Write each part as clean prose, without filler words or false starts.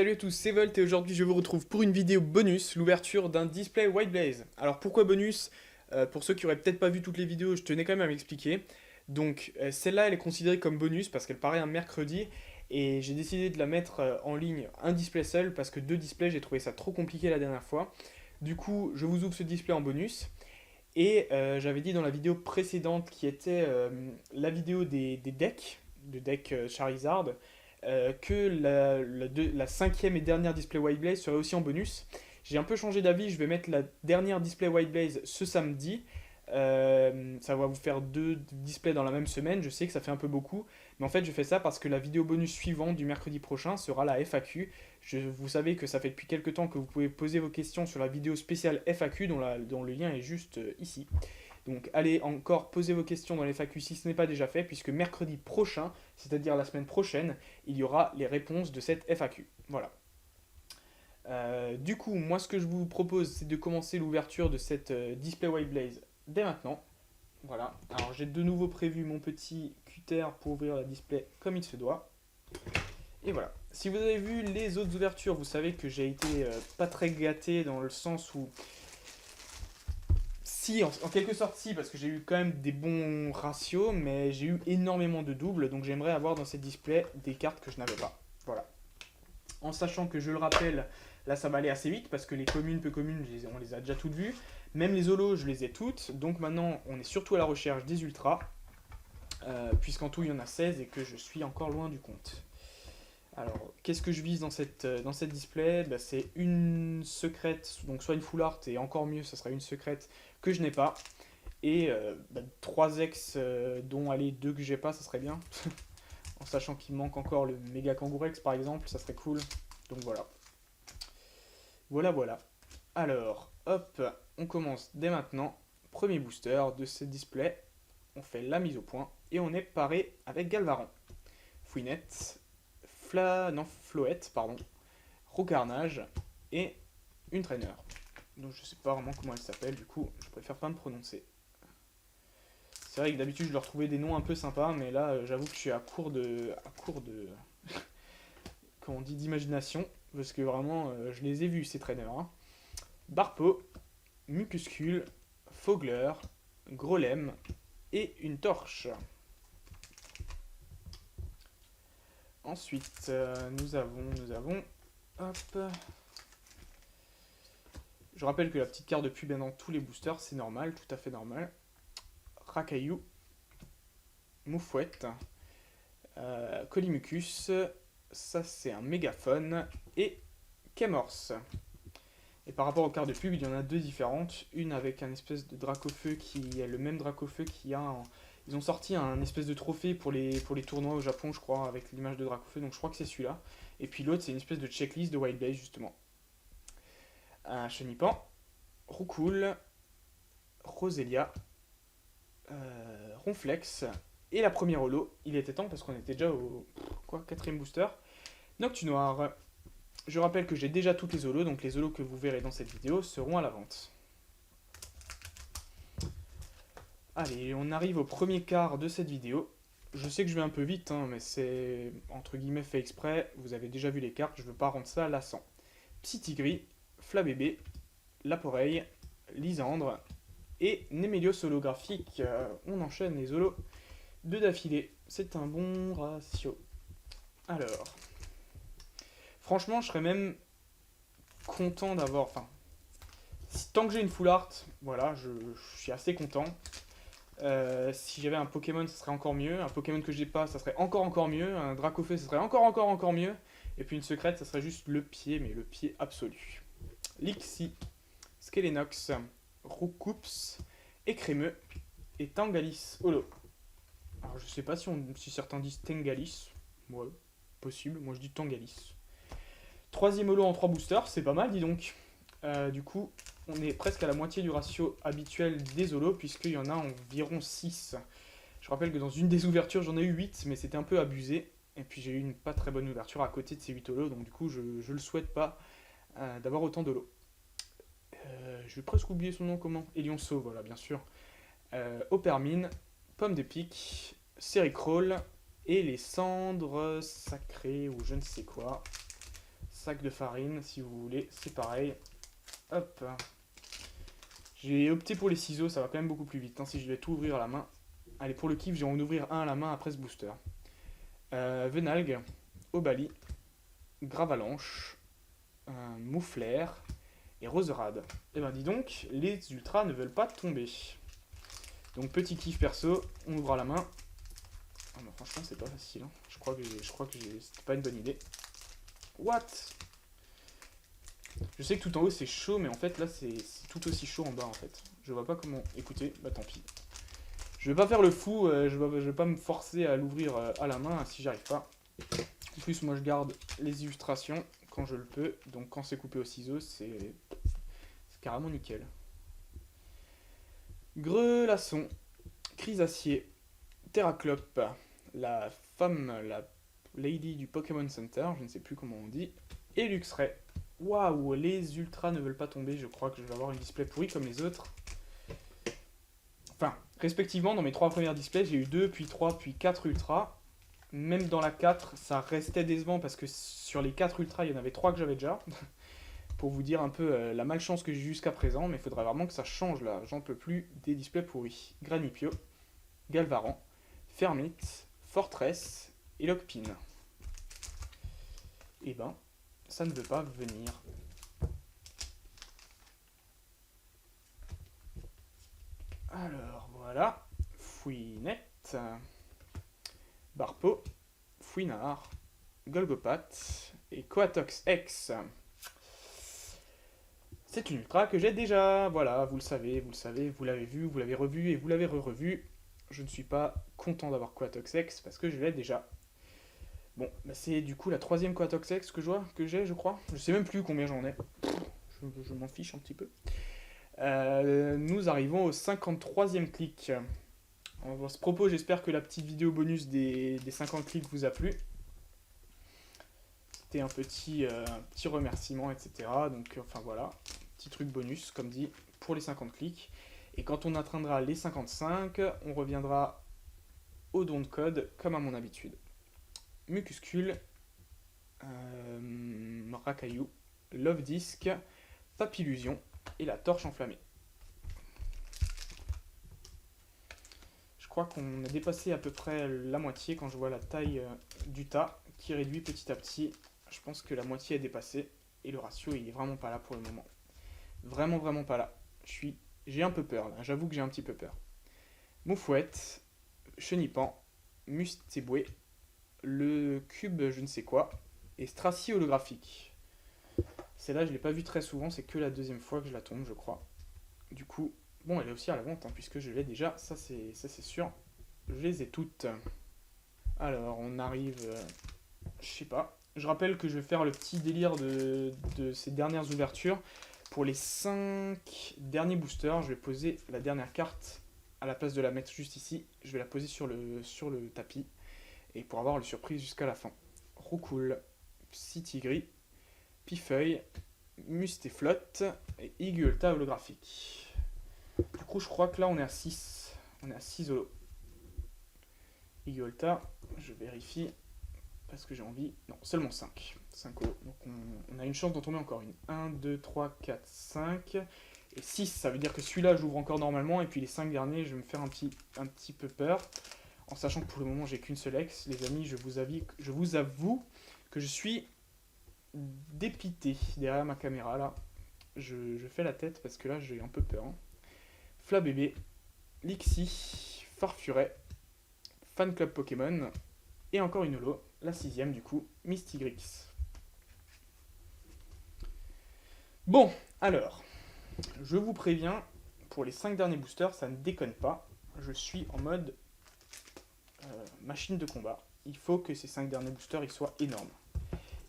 Salut à tous, c'est Volt et aujourd'hui je vous retrouve pour une vidéo bonus, l'ouverture d'un display White Blaze. Alors pourquoi bonus? Pour ceux qui auraient peut-être pas vu toutes les vidéos, je tenais quand même à m'expliquer. Donc celle-là elle est considérée comme bonus parce qu'elle paraît un mercredi et j'ai décidé de la mettre en ligne un display seul parce que deux displays j'ai trouvé ça trop compliqué la dernière fois. Du coup je vous ouvre ce display en bonus et j'avais dit dans la vidéo précédente qui était la vidéo des decks, de deck Charizard, que la cinquième et dernière display White Blaze serait aussi en bonus. J'ai un peu changé d'avis, je vais mettre la dernière display White Blaze ce samedi. Ça va vous faire deux displays dans la même semaine, je sais que ça fait un peu beaucoup, mais en fait je fais ça parce que la vidéo bonus suivante du mercredi prochain sera la FAQ. Vous savez que ça fait depuis quelques temps que vous pouvez poser vos questions sur la vidéo spéciale FAQ dont le lien est juste ici. Donc allez encore poser vos questions dans les FAQ si ce n'est pas déjà fait, puisque mercredi prochain, c'est-à-dire la semaine prochaine, il y aura les réponses de cette FAQ. Voilà. Du coup, moi ce que je vous propose, c'est de commencer l'ouverture de cette Display White Blaze dès maintenant. Voilà. Alors j'ai de nouveau prévu mon petit cutter pour ouvrir la display comme il se doit. Et voilà. Si vous avez vu les autres ouvertures, vous savez que j'ai été pas très gâté dans le sens où si, en quelque sorte si, parce que j'ai eu quand même des bons ratios, mais j'ai eu énormément de doubles, donc j'aimerais avoir dans ces displays des cartes que je n'avais pas. Voilà. En sachant que, je le rappelle, là ça va aller assez vite, parce que les communes, peu communes, on les a déjà toutes vues. Même les holos, je les ai toutes, donc maintenant on est surtout à la recherche des ultras, puisqu'en tout il y en a 16 et que je suis encore loin du compte. Alors, qu'est-ce que je vise dans cette display? Bah, c'est une secrète, donc soit une full art, et encore mieux, ça sera une secrète que je n'ai pas. Et 3 ex, dont allez, 2 que j'ai pas, ça serait bien. En sachant qu'il manque encore le méga Kangourex par exemple, ça serait cool. Donc voilà. Voilà. Alors, hop, on commence dès maintenant. Premier booster de ce display. On fait la mise au point et on est paré avec Galvaran, Fouinette, Floette, pardon, Rocarnage et une trainer. Donc je sais pas vraiment comment elle s'appelle, du coup je préfère pas me prononcer. C'est vrai que d'habitude je leur trouvais des noms un peu sympas, mais là j'avoue que je suis à court de comment on dit, d'imagination, parce que vraiment je les ai vus ces traîneurs. Hein. Barpo, Mucuscule, Fogler, Grolem et une torche. Ensuite nous avons hop. Je rappelle que la petite carte de pub est dans tous les boosters, c'est normal, tout à fait normal. Rakayu, Moufouette, Colimucus, ça c'est un mégaphone, et Kemorse. Et par rapport aux cartes de pub, il y en a deux différentes. Une avec un espèce de Dracofeu qui est le même Dracofeu qu'il y a en... Ils ont sorti un espèce de trophée pour les tournois au Japon, je crois, avec l'image de Dracofeu, donc je crois que c'est celui-là. Et puis l'autre, c'est une espèce de checklist de Wild Blaze, justement. Un Chenipan, Roucoule, Roselia, Ronflex, et la première holo. Il était temps parce qu'on était déjà au quatrième booster. Noctunoir. Je rappelle que j'ai déjà toutes les holos, donc les holos que vous verrez dans cette vidéo seront à la vente. Allez, on arrive au premier quart de cette vidéo. Je sais que je vais un peu vite, hein, mais c'est entre guillemets fait exprès. Vous avez déjà vu les cartes, je veux pas rendre ça lassant. Psytigris, Flabébé, Laporeille, Lysandre et Némélios holographique. On enchaîne les holos deux d'affilée. C'est un bon ratio. Alors, franchement, je serais même content d'avoir... Enfin, tant que j'ai une full art, voilà, je suis assez content. Si j'avais un Pokémon, ça serait encore mieux. Un Pokémon que j'ai pas, ça serait encore mieux. Un Dracofeu, ça serait encore mieux. Et puis une secrète, ça serait juste le pied, mais le pied absolu. Lixi, Skelenox, Roucoups, Écrémeux et Tangalis Holo. Alors je sais pas si certains disent Tengalis. Ouais, possible. Moi je dis Tangalis. Troisième holo en 3 boosters, c'est pas mal, dis donc. Du coup, on est presque à la moitié du ratio habituel des holos, puisqu'il y en a environ 6. Je rappelle que dans une des ouvertures, j'en ai eu 8, mais c'était un peu abusé. Et puis j'ai eu une pas très bonne ouverture à côté de ces 8 holos, donc du coup, je le souhaite pas d'avoir autant d'holos. Je vais presque oublier son nom, comment? Elionceau, voilà, bien sûr. Opermine, Pomme de Pique, Sericrole, et les cendres sacrées, ou je ne sais quoi. sac de farine si vous voulez, c'est pareil. Hop. J'ai opté pour les ciseaux, ça va quand même beaucoup plus vite, hein, si je vais tout ouvrir à la main. Allez, pour le kiff, je vais en ouvrir un à la main après ce booster. Venalgue, Obali, Gravalanche, Mouflair et Roserade. Et ben dis donc, les ultras ne veulent pas tomber. Donc petit kiff perso, on ouvre à la main. Ah bah franchement c'est pas facile, hein. Je crois que c'était pas une bonne idée. What? Je sais que tout en haut c'est chaud, mais en fait là c'est tout aussi chaud en bas en fait. Je vois pas comment. Écoutez, bah tant pis. Je vais pas faire le fou, je vais pas me forcer à l'ouvrir à la main si j'arrive pas. En plus moi je garde les illustrations quand je le peux, donc quand c'est coupé au ciseau c'est carrément nickel. Grelasson, Chrysacier, Terraclope, la femme, la lady du Pokémon Center, je ne sais plus comment on dit, et Luxray. Waouh, les ultras ne veulent pas tomber, je crois que je vais avoir une display pourrie comme les autres. Enfin, respectivement, dans mes 3 premières displays, j'ai eu 2, puis 3, puis 4 ultras. Même dans la 4, ça restait décevant parce que sur les 4 ultras, il y en avait 3 que j'avais déjà. Pour vous dire un peu la malchance que j'ai jusqu'à présent, mais il faudrait vraiment que ça change là. J'en peux plus des displays pourris. Granipio, Galvaran, Fermite, Fortress et Lockpin. Et ben, ça ne veut pas venir. Alors voilà, Fouinette, Barpo, Fouinard, Golgopat et Coatox X. C'est une ultra que j'ai déjà, voilà, vous le savez, vous l'avez vu, vous l'avez revu et vous l'avez re-revu. Je ne suis pas content d'avoir Coatox X parce que je l'ai déjà. Bon, bah c'est du coup la 3ème Coatox X que j'ai, je crois. Je sais même plus combien j'en ai. Je m'en fiche un petit peu. Nous arrivons au 53e clic. À ce propos, j'espère que la petite vidéo bonus des 50 clics vous a plu. C'était un petit remerciement, etc. Donc, enfin voilà, petit truc bonus, comme dit, pour les 50 clics. Et quand on atteindra les 55, on reviendra au don de code, comme à mon habitude. Mucuscule, Racaillou, Love Disc, Papillusion et la torche enflammée. Je crois qu'on a dépassé à peu près la moitié quand je vois la taille du tas qui réduit petit à petit. Je pense que la moitié est dépassée et le ratio il est vraiment pas là pour le moment. Vraiment pas là. J'ai un peu peur là, j'avoue que j'ai un petit peu peur. Moufouette, Chenipan, Mustéboué, le cube je ne sais quoi et Stracie holographique. Celle-là je l'ai pas vue très souvent, c'est que la 2e fois que je la tombe je crois. Du coup, bon elle est aussi à la vente hein, puisque je l'ai déjà, ça c'est sûr. Je les ai toutes. Alors on arrive, je sais pas. Je rappelle que je vais faire le petit délire de ces dernières ouvertures. Pour les 5 derniers boosters, je vais poser la dernière carte à la place de la mettre juste ici. Je vais la poser sur le tapis et pour avoir le surprise jusqu'à la fin. Roucoule, Psytigris, Pifeuille, Mustéflotte et Iguelta holographique. Du coup, je crois que là on est à 6. On est à 6 holos. Iguelta, je vérifie. Parce que j'ai envie... Non, seulement 5. 5 holos. Donc on a une chance d'en tomber encore une. 1, 2, 3, 4, 5. Et 6, ça veut dire que celui-là, j'ouvre encore normalement. Et puis les 5 derniers, je vais me faire un petit peu peur. En sachant que pour le moment, j'ai qu'une seule ex. Les amis, je vous avoue que je suis dépité derrière ma caméra. Là, je fais la tête parce que là, j'ai un peu peur. Hein. Flabébé, Lixie, Farfuret, Fan Club Pokémon. Et encore une holo. La 6ème du coup, Mystigrix. Bon, alors, je vous préviens, pour les 5 derniers boosters, ça ne déconne pas. Je suis en mode machine de combat. Il faut que ces 5 derniers boosters ils soient énormes.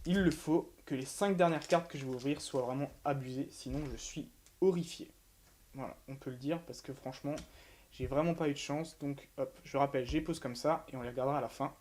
Il le faut que les 5 dernières cartes que je vais ouvrir soient vraiment abusées, sinon je suis horrifié. Voilà, on peut le dire, parce que franchement, j'ai vraiment pas eu de chance. Donc hop, je rappelle, je les pose comme ça, et on les regardera à la fin.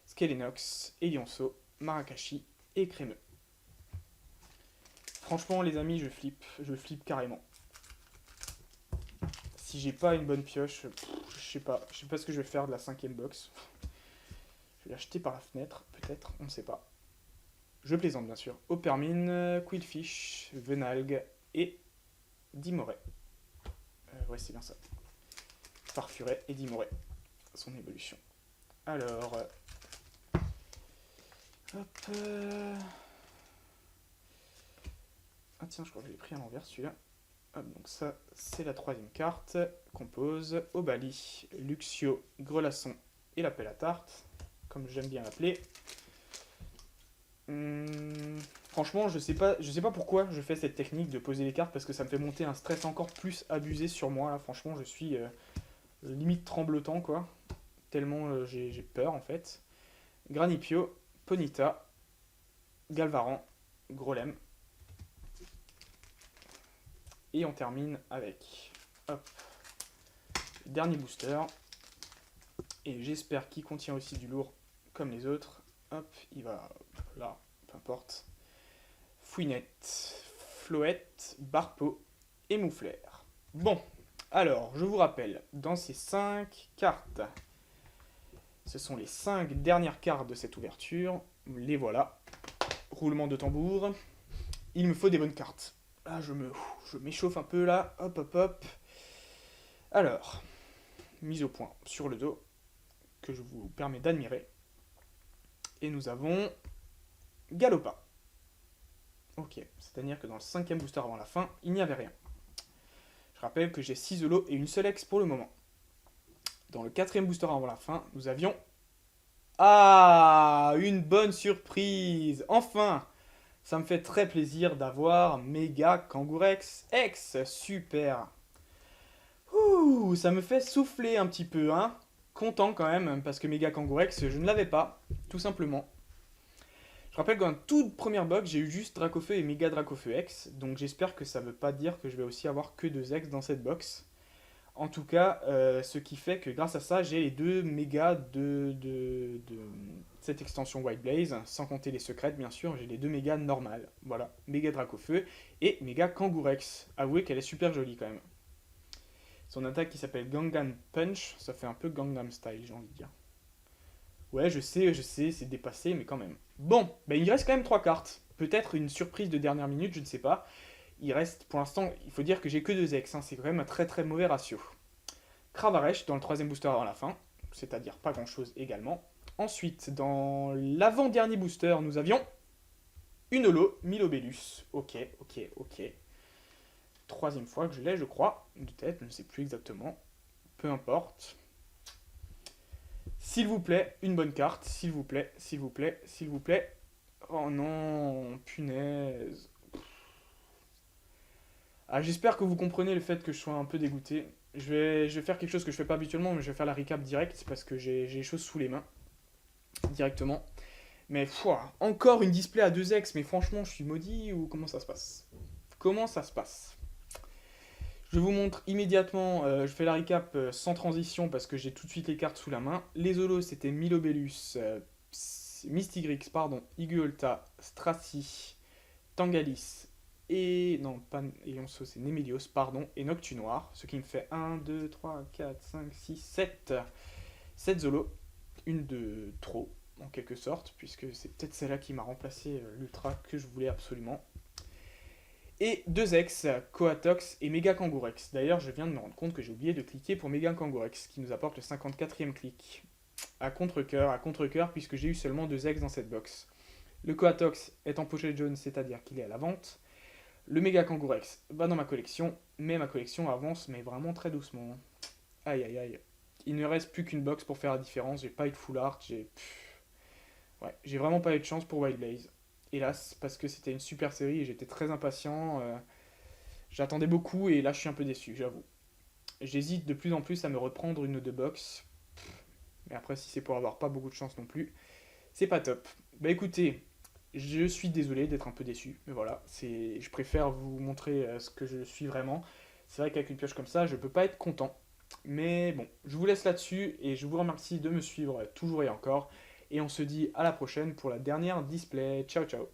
Skelenox, Elionceau, Marakashi et Crémeux. Franchement les amis, je flippe carrément. Si j'ai pas une bonne pioche, je sais pas ce que je vais faire de la 5ème box. Je vais l'acheter par la fenêtre, peut-être, on ne sait pas. je plaisante bien sûr, Opermine, Quillfish, Venalgue et Dimoré. Ouais, c'est bien ça. Farfuret et Dimoré, son évolution. Alors, hop. Ah tiens, je crois que je l'ai pris à l'envers celui-là. Hop, donc ça, c'est la troisième carte. Compose Obali, Luxio, Grelasson et la pelle à tarte, comme j'aime bien l'appeler. Franchement, je sais pas pourquoi je fais cette technique de poser les cartes, parce que ça me fait monter un stress encore plus abusé sur moi. Là, franchement, je suis limite tremblotant, quoi. Tellement j'ai peur, en fait. Granipio, Ponyta, Galvaran, Grolem. Et on termine avec hop, le dernier booster. Et j'espère qu'il contient aussi du lourd comme les autres. Hop, il va là, peu importe. Fouinette, Floette, Barpeau et Moufleur. Bon, alors, je vous rappelle, dans ces 5 cartes, ce sont les 5 dernières cartes de cette ouverture. Les voilà. Roulement de tambour. Il me faut des bonnes cartes. Là, je m'échauffe un peu là. Hop, hop, hop. Alors, mise au point sur le dos, que je vous permets d'admirer. Et nous avons Galopin. Ok, c'est-à-dire que dans le 5e booster avant la fin, il n'y avait rien. Je rappelle que j'ai 6 holos et une seule ex pour le moment. Dans le 4e booster avant la fin, nous avions... Ah, une bonne surprise. Enfin, ça me fait très plaisir d'avoir Mega Kangourex X. Super. Ouh, ça me fait souffler un petit peu, hein. Content quand même, parce que Mega Kangourex, je ne l'avais pas, tout simplement. Je rappelle qu'en toute première box, j'ai eu juste Dracofeu et Mega Dracofeu X, donc j'espère que ça ne veut pas dire que je vais aussi avoir que 2 X dans cette box. En tout cas, ce qui fait que grâce à ça, j'ai les 2 mégas de cette extension White Blaze, sans compter les secrètes bien sûr, j'ai les 2 mégas normales. Voilà, Méga Dracofeu et Méga Kangourex. Avouez qu'elle est super jolie quand même. Son attaque qui s'appelle Gangnam Punch, ça fait un peu Gangnam Style, j'ai envie de dire. Ouais, je sais, c'est dépassé, mais quand même. Bon, ben il reste quand même 3 cartes. Peut-être une surprise de dernière minute, je ne sais pas. Il reste, pour l'instant, il faut dire que j'ai que 2 ex, hein, c'est quand même un très très mauvais ratio. Cravaresh dans le 3e booster avant la fin, c'est-à-dire pas grand-chose également. Ensuite, dans l'avant-dernier booster, nous avions une holo, Milobellus. Ok. 3e fois que je l'ai, je crois, de tête, je ne sais plus exactement. Peu importe. S'il vous plaît, une bonne carte, s'il vous plaît. Oh non, punaise. Ah, j'espère que vous comprenez le fait que je sois un peu dégoûté. Je vais faire quelque chose que je fais pas habituellement, mais je vais faire la recap direct parce que j'ai les choses sous les mains directement. Mais encore une display à 2 ex, mais franchement, je suis maudit ou comment ça se passe? Je vous montre immédiatement, je fais la recap sans transition parce que j'ai tout de suite les cartes sous la main. Les holos, c'était Milobellus, Mystigrix, pardon, Iguolta, Stracy, Tangalis, et non, pas Elionceau, c'est Némélios, pardon, et Noctunoir, ce qui me fait 1, 2, 3, 4, 5, 6, 7. 7 Zolo, une de trop, en quelque sorte, puisque c'est peut-être celle-là qui m'a remplacé l'ultra que je voulais absolument. Et 2 ex, Coatox et Mega Kangourex. D'ailleurs, je viens de me rendre compte que j'ai oublié de cliquer pour Mega Kangourex, qui nous apporte le 54e clic. À contre-cœur, puisque j'ai eu seulement 2 ex dans cette box. Le Coatox est en pochette jaune, c'est-à-dire qu'il est à la vente. Le Mega Kangourex va dans ma collection, mais ma collection avance, mais vraiment très doucement. Aïe. Il ne reste plus qu'une box pour faire la différence, j'ai pas eu de full art, j'ai vraiment pas eu de chance pour Wild Blaze. Hélas, parce que c'était une super série et j'étais très impatient. J'attendais beaucoup et là je suis un peu déçu, j'avoue. J'hésite de plus en plus à me reprendre une ou 2 box. Mais après, si c'est pour avoir pas beaucoup de chance non plus, c'est pas top. Bah écoutez, je suis désolé d'être un peu déçu, mais voilà, je préfère vous montrer ce que je suis vraiment. C'est vrai qu'avec une pioche comme ça, je peux pas être content. Mais bon, je vous laisse là-dessus et je vous remercie de me suivre toujours et encore. Et on se dit à la prochaine pour la dernière display. Ciao ciao.